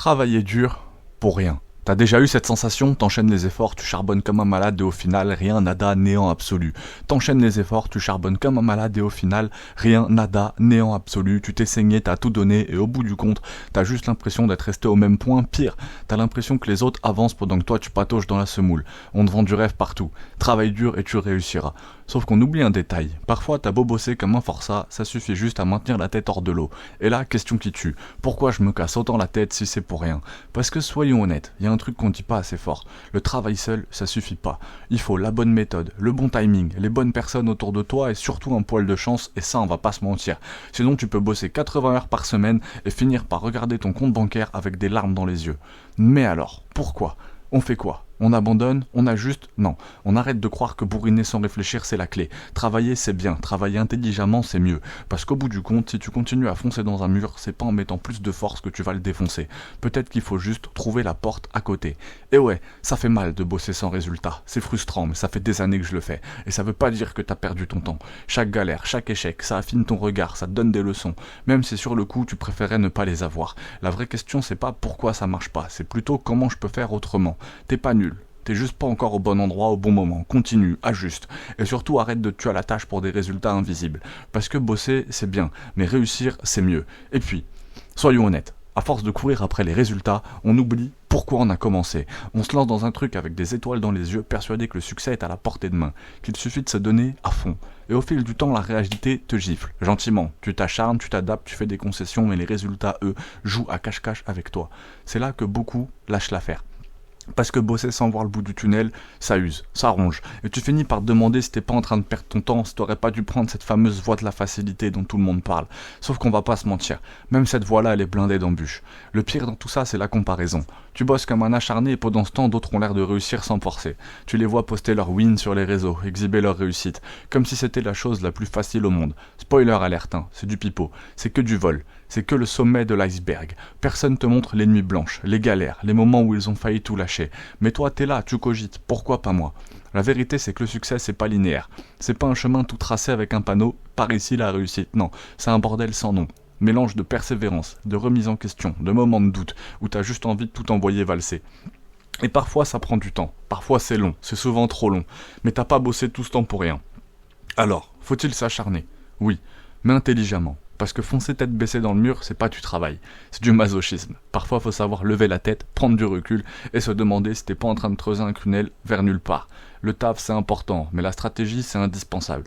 Travailler dur pour rien. T'as déjà eu cette sensation, t'enchaînes les efforts, tu charbonnes comme un malade et au final, rien, nada, néant absolu. T'enchaînes les efforts, tu charbonnes comme un malade et au final, rien, nada, néant absolu. Tu t'es saigné, t'as tout donné et au bout du compte, t'as juste l'impression d'être resté au même point. Pire, t'as l'impression que les autres avancent pendant que toi tu patauges dans la semoule. On te vend du rêve partout. Travaille dur et tu réussiras. Sauf qu'on oublie un détail. Parfois, t'as beau bosser comme un forçat, ça suffit juste à maintenir la tête hors de l'eau. Et là, question qui tue. Pourquoi je me casse autant la tête si c'est pour rien? Parce que soyons honnêtes, il y a un truc qu'on dit pas assez fort. Le travail seul, ça suffit pas. Il faut la bonne méthode, le bon timing, les bonnes personnes autour de toi et surtout un poil de chance, et ça on va pas se mentir. Sinon tu peux bosser 80 heures par semaine et finir par regarder ton compte bancaire avec des larmes dans les yeux. Mais alors, pourquoi? On fait quoi? On abandonne? On ajuste? Non. On arrête de croire que bourriner sans réfléchir c'est la clé. Travailler c'est bien, travailler intelligemment c'est mieux. Parce qu'au bout du compte, si tu continues à foncer dans un mur, c'est pas en mettant plus de force que tu vas le défoncer. Peut-être qu'il faut juste trouver la porte à côté. Et ouais, ça fait mal de bosser sans résultat. C'est frustrant, mais ça fait des années que je le fais. Et ça veut pas dire que t'as perdu ton temps. Chaque galère, chaque échec, ça affine ton regard, ça te donne des leçons. Même si sur le coup tu préférais ne pas les avoir. La vraie question c'est pas pourquoi ça marche pas, c'est plutôt comment je peux faire autrement. T'es pas nul. T'es juste pas encore au bon endroit au bon moment. Continue, ajuste. Et surtout arrête de te tuer à la tâche pour des résultats invisibles. Parce que bosser, c'est bien, mais réussir, c'est mieux. Et puis, soyons honnêtes, à force de courir après les résultats, on oublie pourquoi on a commencé. On se lance dans un truc avec des étoiles dans les yeux, persuadé que le succès est à la portée de main, qu'il suffit de se donner à fond. Et au fil du temps, la réalité te gifle, gentiment. Tu t'acharnes, tu t'adaptes, tu fais des concessions, mais les résultats, eux, jouent à cache-cache avec toi. C'est là que beaucoup lâchent l'affaire. Parce que bosser sans voir le bout du tunnel, ça use, ça ronge. Et tu finis par te demander si t'es pas en train de perdre ton temps, si t'aurais pas dû prendre cette fameuse voie de la facilité dont tout le monde parle. Sauf qu'on va pas se mentir, même cette voie-là, elle est blindée d'embûches. Le pire dans tout ça, c'est la comparaison. Tu bosses comme un acharné et pendant ce temps, d'autres ont l'air de réussir sans forcer. Tu les vois poster leurs wins sur les réseaux, exhiber leur réussite, comme si c'était la chose la plus facile au monde. Spoiler alert, hein, c'est du pipeau, c'est que du vol. C'est que le sommet de l'iceberg. Personne te montre les nuits blanches, les galères, les moments où ils ont failli tout lâcher. Mais toi, t'es là, tu cogites, pourquoi pas moi? La vérité, c'est que le succès, c'est pas linéaire. C'est pas un chemin tout tracé avec un panneau, par ici la réussite. Non, c'est un bordel sans nom. Mélange de persévérance, de remise en question, de moments de doute, où t'as juste envie de tout envoyer valser. Et parfois, ça prend du temps. Parfois, c'est long, c'est souvent trop long. Mais t'as pas bossé tout ce temps pour rien. Alors, faut-il s'acharner? Oui, mais intelligemment. Parce que foncer tête baissée dans le mur, c'est pas du travail, c'est du masochisme. Parfois, faut savoir lever la tête, prendre du recul et se demander si t'es pas en train de creuser un tunnel vers nulle part. Le taf, c'est important, mais la stratégie, c'est indispensable.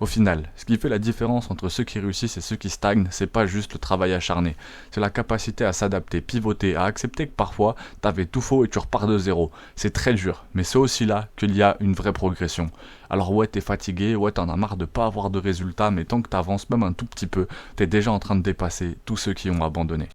Au final, ce qui fait la différence entre ceux qui réussissent et ceux qui stagnent, c'est pas juste le travail acharné. C'est la capacité à s'adapter, pivoter, à accepter que parfois, t'avais tout faux et tu repars de zéro. C'est très dur, mais c'est aussi là qu'il y a une vraie progression. Alors ouais, t'es fatigué, ouais, t'en as marre de pas avoir de résultats, mais tant que t'avances même un tout petit peu, t'es déjà en train de dépasser tous ceux qui ont abandonné.